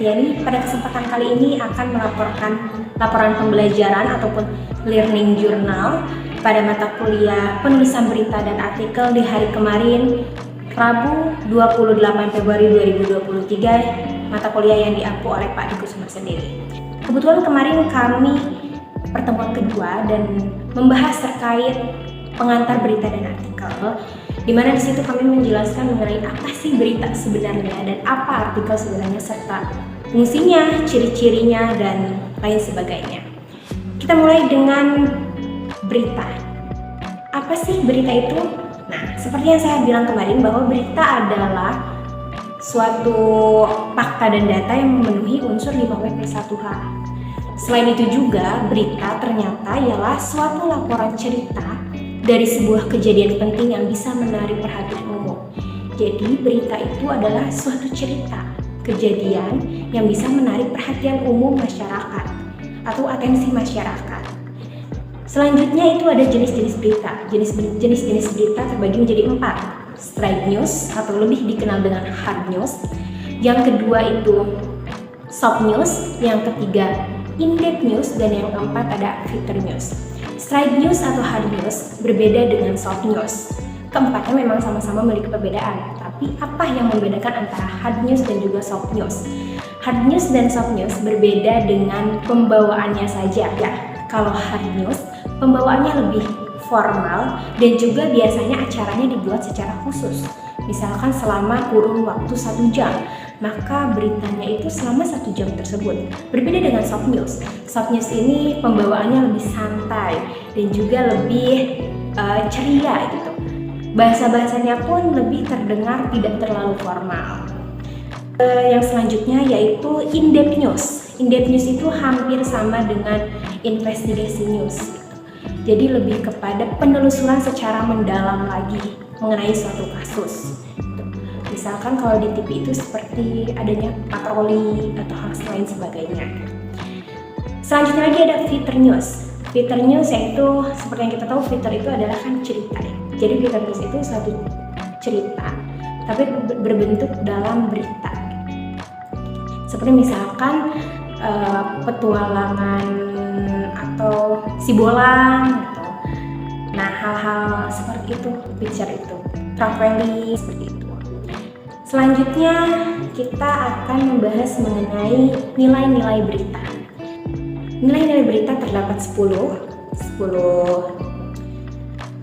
Septiani. Pada kesempatan kali ini akan melaporkan laporan pembelajaran ataupun learning journal pada mata kuliah penulisan berita dan artikel di hari kemarin, Rabu 28 Februari 2023, mata kuliah yang diampu oleh Pak Diko Sumar sendiri. Kebetulan kemarin kami pertemuan kedua dan membahas terkait pengantar berita dan artikel, di mana di situ kami menjelaskan mengenai apa sih berita sebenarnya dan apa artikel sebenarnya serta fungsinya, ciri-cirinya dan lain sebagainya. Kita mulai dengan berita. Apa sih berita itu? Nah, seperti yang saya bilang kemarin bahwa berita adalah suatu fakta dan data yang memenuhi unsur 5W+1H. Selain itu juga, berita ternyata ialah suatu laporan cerita dari sebuah kejadian penting yang bisa menarik perhatian umum. Jadi, berita itu adalah suatu cerita, kejadian yang bisa menarik perhatian umum masyarakat atau atensi masyarakat. Selanjutnya itu ada jenis-jenis berita. Jenis-jenis berita terbagi menjadi 4. Straight news atau lebih dikenal dengan hard news. Yang kedua itu soft news. Yang ketiga in-depth news. Dan yang keempat ada feature news. Straight news atau hard news berbeda dengan soft news. Keempatnya memang sama-sama memiliki perbedaan. Tapi apa yang membedakan antara hard news dan juga soft news? Hard news dan soft news berbeda dengan pembawaannya saja. Ya, kalau hard news pembawaannya lebih formal dan juga biasanya acaranya dibuat secara khusus. Misalkan selama kurun waktu 1 jam, maka beritanya itu selama 1 jam tersebut. Berbeda dengan soft news. Soft news ini pembawaannya lebih santai dan juga lebih ceria gitu. Bahasa-bahasanya pun lebih terdengar tidak terlalu formal. Yang selanjutnya yaitu in-depth news. In-depth news itu hampir sama dengan investigasi news. Jadi lebih kepada penelusuran secara mendalam lagi mengenai suatu kasus. Misalkan kalau di TV itu seperti adanya patroli atau hal lain sebagainya. Selanjutnya lagi ada feature news. Feature news yaitu seperti yang kita tahu, feature itu adalah kan cerita ya. Jadi feature news itu suatu cerita tapi berbentuk dalam berita. Seperti misalkan petualangan atau si bolang gitu. Nah, hal-hal seperti itu, feature itu, traveling seperti itu. Selanjutnya kita akan membahas mengenai nilai-nilai berita. Nilai-nilai berita terdapat 10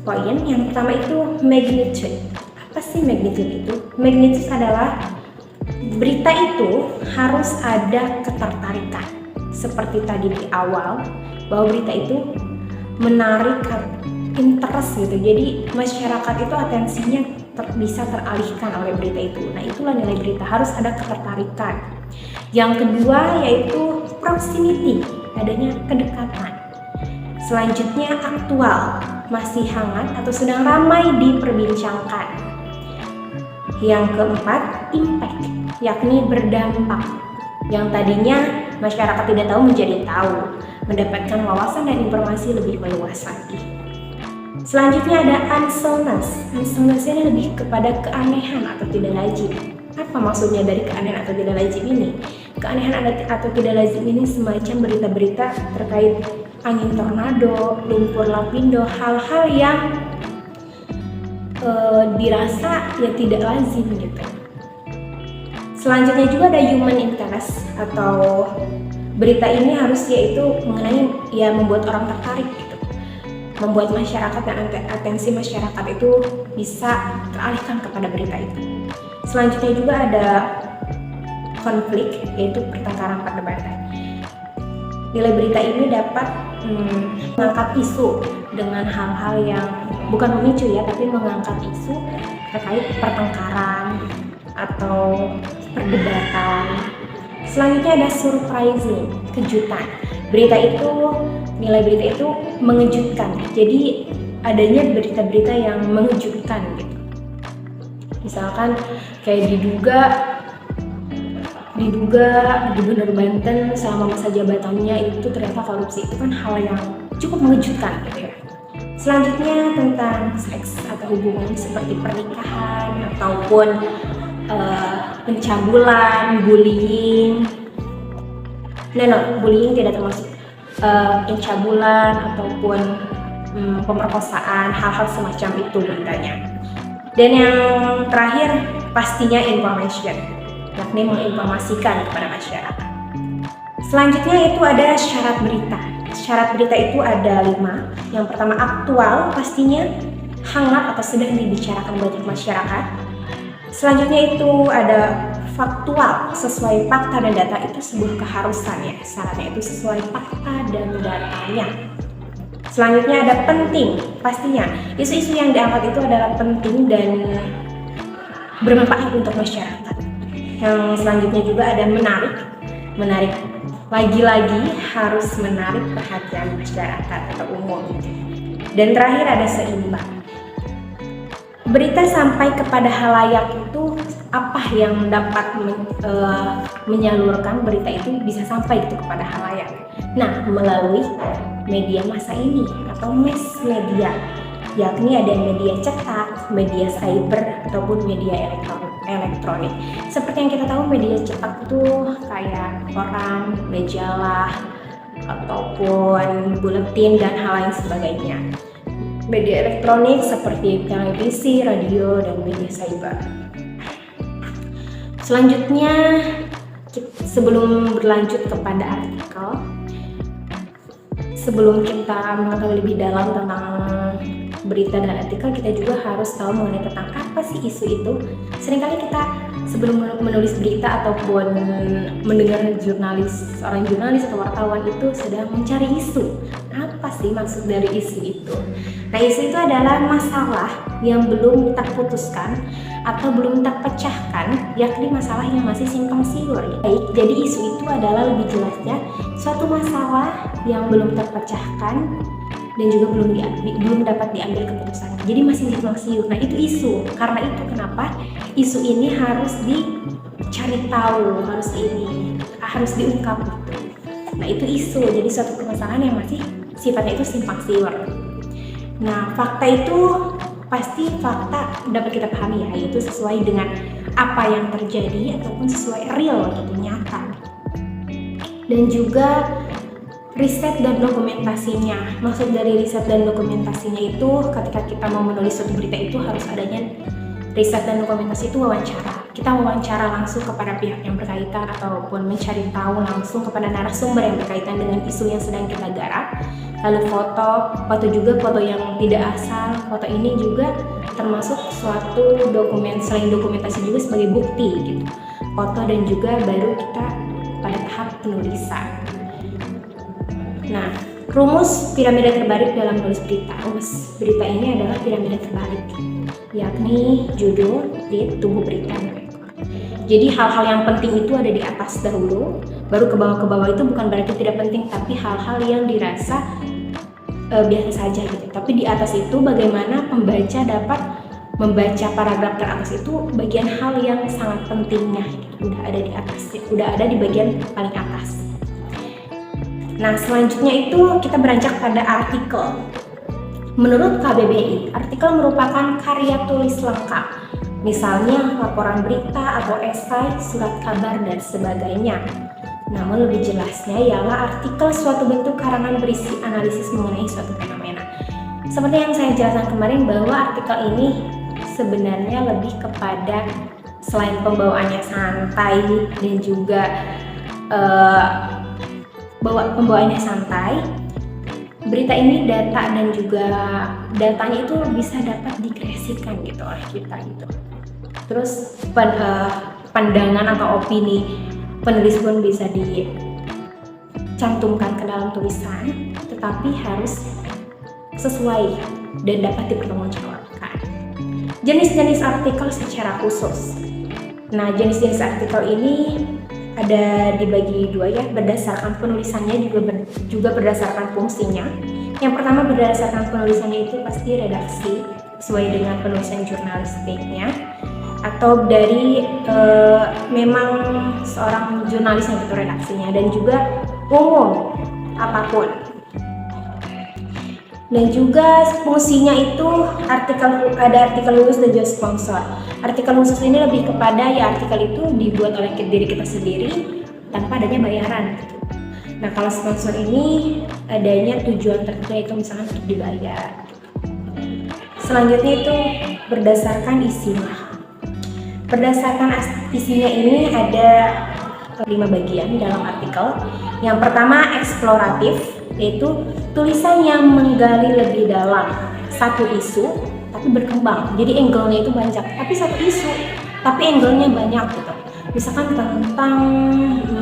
poin. Yang pertama itu magnitude. Apa sih magnitude itu? Magnitude adalah berita itu harus ada ketertarikan. Seperti tadi di awal, bahwa berita itu menarik interest gitu. Jadi masyarakat itu atensinya bisa teralihkan oleh berita itu. Nah, itulah nilai berita, harus ada ketertarikan. Yang kedua yaitu proximity, adanya kedekatan. Selanjutnya aktual, masih hangat atau sedang ramai diperbincangkan. Yang keempat impact, yakni berdampak. Yang tadinya masyarakat tidak tahu menjadi tahu, mendapatkan wawasan dan informasi lebih meluas lagi. Selanjutnya ada unsoundness. Unsoundness ini lebih kepada keanehan atau tidak lazim. Apa maksudnya dari keanehan atau tidak lazim ini? Keanehan atau tidak lazim ini semacam berita-berita terkait angin tornado, lumpur lapindo, hal-hal yang dirasa ya tidak lazim gitu. Selanjutnya juga ada human interest atau berita ini harus yaitu mengenai ya membuat orang tertarik gitu. Membuat masyarakat dan atensi masyarakat itu bisa teralihkan kepada berita itu. Selanjutnya juga ada konflik, yaitu pertengkaran perdebatan. Nilai berita ini dapat mengangkat isu dengan hal-hal yang bukan memicu ya, tapi mengangkat isu terkait pertengkaran atau perdebatan. Selanjutnya ada surprising, kejutan. Nilai berita itu mengejutkan. Jadi adanya berita-berita yang mengejutkan gitu. Misalkan kayak diduga Gubernur Banten selama masa jabatannya itu ternyata korupsi. Itu kan hal yang cukup mengejutkan gitu ya. Selanjutnya tentang seks atau hubungan seperti pernikahan ataupun pencabulan, bullying, bullying tidak termasuk pencabulan ataupun pemerkosaan, hal-hal semacam itu beritanya. Dan yang terakhir pastinya information, yakni menginformasikan kepada masyarakat. Selanjutnya itu ada syarat berita. Syarat berita itu ada 5. Yang pertama aktual, pastinya hangat atau sedang dibicarakan banyak masyarakat. Selanjutnya itu ada faktual, sesuai fakta dan data, itu sebuah keharusan ya. Syaratnya itu sesuai fakta dan datanya. Selanjutnya ada penting, pastinya isu-isu yang diangkat itu adalah penting dan bermanfaat untuk masyarakat. Yang selanjutnya juga ada menarik lagi-lagi harus menarik perhatian masyarakat atau umum. Dan terakhir ada seimbang. Berita sampai kepada halayak itu apa yang dapat menyalurkan berita itu bisa sampai gitu kepada halayak. Nah, melalui media masa ini atau mass media, yakni ada media cetak, media cyber ataupun media elektronik. Seperti yang kita tahu, media cetak itu kayak koran, majalah, ataupun buletin dan hal lain sebagainya. Media elektronik seperti televisi, radio, dan media cyber. Selanjutnya, sebelum berlanjut kepada artikel, sebelum kita mengetahui lebih dalam tentang berita dan artikel, kita juga harus tahu mengenai tentang apa sih isu itu. Seringkali kita sebelum menulis berita ataupun mendengar seorang jurnalis atau wartawan itu sedang mencari isu. Apa sih maksud dari isu itu? Nah, isu itu adalah masalah yang belum terputuskan atau belum terpecahkan, yakni masalah yang masih simpang siur. Baik, jadi isu itu adalah lebih jelasnya suatu masalah yang belum terpecahkan dan juga belum dapat diambil keputusan. Jadi masih simpang siur. Nah, itu isu. Karena itu kenapa isu ini harus dicari tahu, harus diungkap gitu. Nah, itu isu. Jadi suatu permasalahan yang masih sifatnya itu simpang siur. Nah, fakta itu pasti fakta dapat kita pahami ya, yaitu sesuai dengan apa yang terjadi ataupun sesuai real gitu, nyata. Dan juga riset dan dokumentasinya. Maksud dari riset dan dokumentasinya itu ketika kita mau menulis suatu berita itu harus adanya riset dan dokumentasi itu wawancara. Kita wawancara langsung kepada pihak yang berkaitan ataupun mencari tahu langsung kepada narasumber yang berkaitan dengan isu yang sedang kita garap. Lalu foto juga foto yang tidak asal. Foto ini juga termasuk suatu dokumen, selain dokumentasi juga sebagai bukti gitu. Foto dan juga baru kita pada tahap penulisan. Nah, rumus piramida terbalik dalam menulis berita. Rumus berita ini adalah piramida terbalik, yakni judul, lead, tubuh berita, dan ekor. Jadi hal-hal yang penting itu ada di atas dahulu, baru ke bawah itu bukan berarti tidak penting, tapi hal-hal yang dirasa biasa saja gitu. Tapi di atas itu bagaimana pembaca dapat membaca paragraf teratas itu bagian hal yang sangat pentingnya gitu. Udah ada di atas, udah ada di bagian paling atas. Nah, selanjutnya itu kita beranjak pada artikel. Menurut KBBI, artikel merupakan karya tulis lengkap, misalnya laporan berita atau esai, surat kabar, dan sebagainya. Namun lebih jelasnya ialah artikel suatu bentuk karangan berisi analisis mengenai suatu fenomena. Seperti yang saya jelaskan kemarin bahwa artikel ini sebenarnya lebih kepada selain pembawaannya santai dan juga pembawaannya santai, berita ini data dan juga datanya itu bisa dapat dikreasikan gitu oleh kita gitu. Terus pandangan atau opini penulis pun bisa dicantumkan ke dalam tulisan, tetapi harus sesuai dan dapat dipertanggungjawabkan. Jenis-jenis artikel secara khusus. Nah, jenis-jenis artikel ini ada dibagi dua ya, berdasarkan penulisannya juga berdasarkan fungsinya. Yang pertama berdasarkan penulisannya itu pasti redaksi sesuai dengan penulisan jurnalistiknya, atau dari memang seorang jurnalis yang itu redaksinya, dan juga umum apapun. Dan juga fungsinya itu ada artikel khusus dan juga sponsor. Artikel khusus ini lebih kepada ya artikel itu dibuat oleh diri kita sendiri tanpa adanya bayaran gitu. Nah, kalau sponsor ini adanya tujuan tertentu, yaitu misalnya untuk dibayar. Selanjutnya itu berdasarkan isinya. Berdasarkan isinya ini ada 5 bagian dalam artikel. Yang pertama eksploratif, yaitu tulisan yang menggali lebih dalam satu isu tapi berkembang. Jadi angle-nya itu banyak, tapi satu isu tapi angle-nya banyak gitu. Misalkan tentang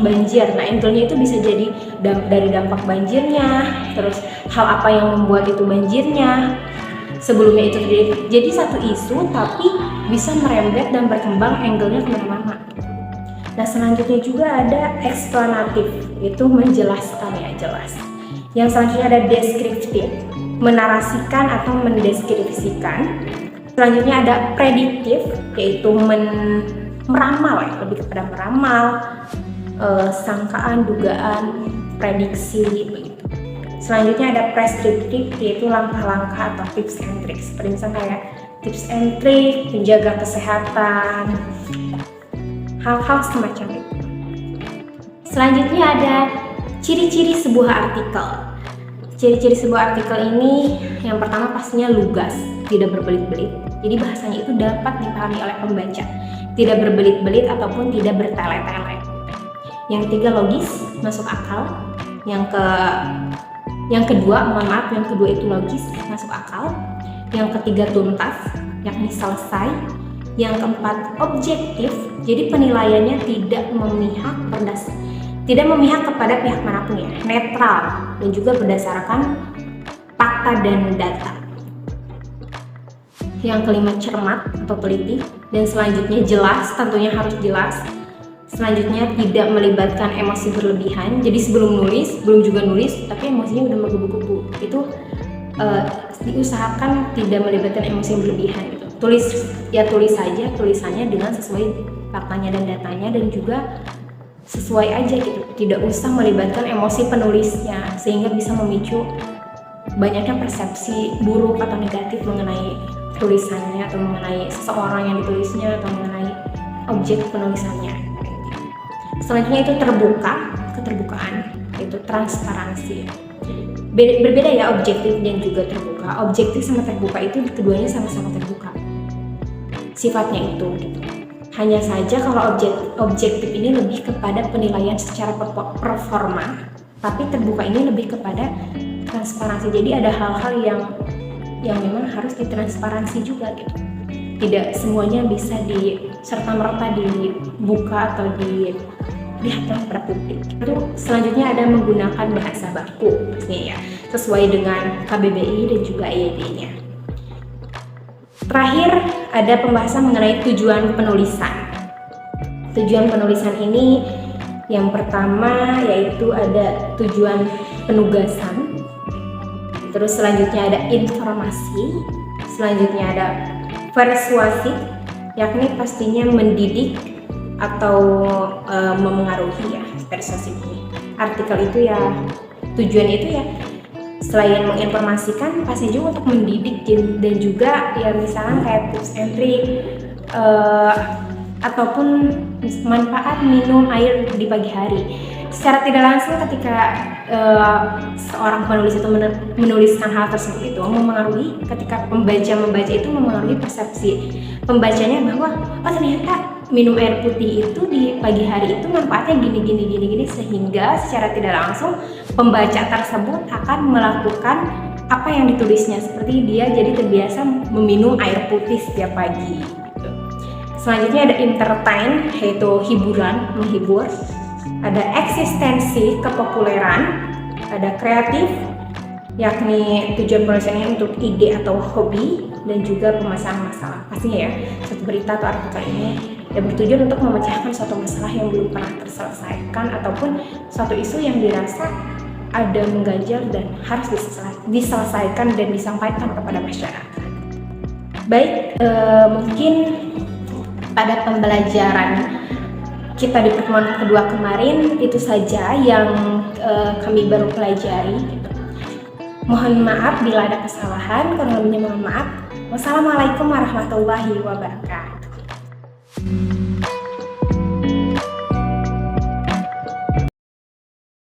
banjir, nah angle-nya itu bisa jadi dari dampak banjirnya, terus hal apa yang membuat itu banjirnya, sebelumnya itu terjadi. Jadi satu isu tapi bisa merembet dan berkembang angle-nya kemana-mana. Nah, selanjutnya juga ada eksplanatif, itu menjelaskan, ya, jelas. Yang selanjutnya ada deskriptif, menarasikan atau mendeskripsikan. Selanjutnya ada prediktif, yaitu meramal, ya, lebih kepada meramal, sangkaan, dugaan, prediksi, begitu. Selanjutnya ada preskriptif, yaitu langkah-langkah atau tips and tricks. Seperti misalnya kayak tips and trick, menjaga kesehatan, hal-hal semacam itu. Selanjutnya ada ciri-ciri sebuah artikel. Ciri-ciri sebuah artikel ini yang pertama pastinya lugas, tidak berbelit-belit. Jadi bahasanya itu dapat dipahami oleh pembaca, tidak berbelit-belit ataupun tidak bertele-tele. Yang ketiga logis, masuk akal. Yang kedua itu logis, masuk akal. Yang ketiga tuntas, yakni selesai. Yang keempat objektif, jadi penilaiannya tidak memihak kepada pihak manapun, ya, netral dan juga berdasarkan fakta dan data. Yang kelima cermat atau teliti, dan selanjutnya jelas, tentunya harus jelas. Selanjutnya tidak melibatkan emosi berlebihan, jadi sebelum juga nulis tapi emosinya udah menggebu-gebu. Itu diusahakan tidak melibatkan emosi yang berlebihan gitu. Tulis saja tulisannya dengan sesuai faktanya dan datanya, dan juga sesuai aja gitu, tidak usah melibatkan emosi penulisnya sehingga bisa memicu banyaknya persepsi buruk atau negatif mengenai tulisannya atau mengenai seseorang yang ditulisnya atau mengenai objek penulisannya. Selanjutnya itu keterbukaan, yaitu transparansi. Berbeda ya objektif dan juga terbuka. Objektif sama terbuka itu keduanya sama-sama terbuka sifatnya itu gitu. Hanya saja kalau objektif ini lebih kepada penilaian secara performa, tapi terbuka ini lebih kepada transparansi. Jadi ada hal-hal yang memang harus ditransparansi juga gitu. Tidak semuanya bisa serta-merta dibuka atau dilihat pada publik. Lalu selanjutnya ada menggunakan bahasa baku, pastinya ya, sesuai dengan KBBI dan juga IED-nya. Terakhir ada pembahasan mengenai tujuan penulisan. Tujuan penulisan ini yang pertama yaitu ada tujuan penugasan. Terus selanjutnya ada informasi. Selanjutnya ada persuasi, yakni pastinya mendidik atau memengaruhi, ya, persuasif ini. Artikel itu ya tujuannya itu ya selain menginformasikan pasti juga untuk mendidik dan juga ya misalnya kayak tips and trick ataupun manfaat minum air di pagi hari. Secara tidak langsung ketika seorang penulis itu menuliskan hal tersebut itu memengaruhi, ketika pembaca membaca itu memengaruhi persepsi pembacanya bahwa ternyata minum air putih itu di pagi hari itu manfaatnya gini, sehingga secara tidak langsung pembaca tersebut akan melakukan apa yang ditulisnya, seperti dia jadi terbiasa meminum air putih setiap pagi. Selanjutnya ada entertain, yaitu hiburan, menghibur. Ada eksistensi, kepopuleran. Ada kreatif, yakni tujuan penulisannya untuk ide atau hobi, dan juga pemasaran masalah. Pastinya ya, suatu berita atau artikel ini bertujuan untuk memecahkan suatu masalah yang belum pernah terselesaikan ataupun suatu isu yang dirasa ada mengganjal dan harus diselesaikan dan disampaikan kepada masyarakat. Baik, mungkin pada pembelajaran kita di pertemuan kedua kemarin itu saja yang kami baru pelajari. Mohon maaf bila ada kesalahan, kurang lebihnya mohon maaf. Wassalamualaikum warahmatullahi wabarakatuh.